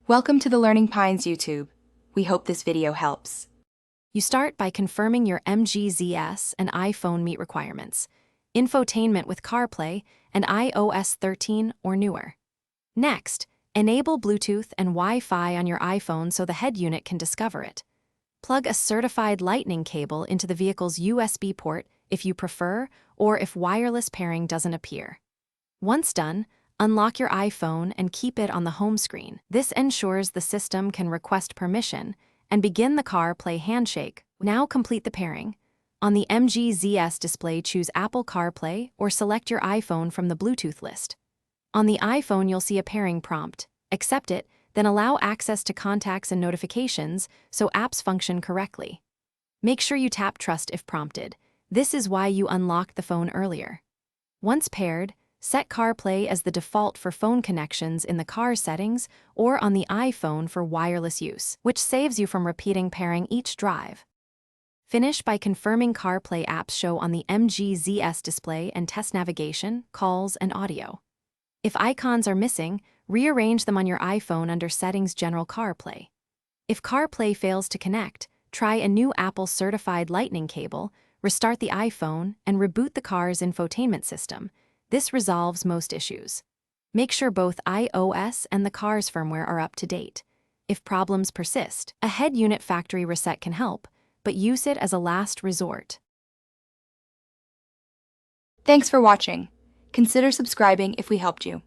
Welcome to the Learning Pines YouTube. We hope this video helps. You start by confirming your MGZS and iPhone meet requirements, infotainment with CarPlay, and iOS 13 or newer. Next, enable Bluetooth and Wi-Fi on your iPhone so the head unit can discover it. Plug a certified Lightning cable into the vehicle's USB port if you prefer, or if wireless pairing doesn't appear. Once done, unlock your iPhone and keep it on the home screen. This ensures the system can request permission and begin the CarPlay handshake. Now complete the pairing. On the MGZS display, choose Apple CarPlay or select your iPhone from the Bluetooth list. On the iPhone, you'll see a pairing prompt. Accept it, then allow access to contacts and notifications so apps function correctly. Make sure you tap Trust if prompted. This is why you unlocked the phone earlier. Once paired, set CarPlay as the default for phone connections in the car settings or on the iPhone for wireless use, which saves you from repeating pairing each drive. Finish by confirming CarPlay apps show on the MGZS display and test navigation, calls, and audio. If icons are missing, rearrange them on your iPhone under Settings General CarPlay. If CarPlay fails to connect, try a new Apple certified Lightning cable, restart the iPhone, and reboot the car's infotainment system. This resolves most issues. Make sure both iOS and the car's firmware are up to date. If problems persist, a head unit factory reset can help, but use it as a last resort. Thanks for watching. Consider subscribing if we helped you.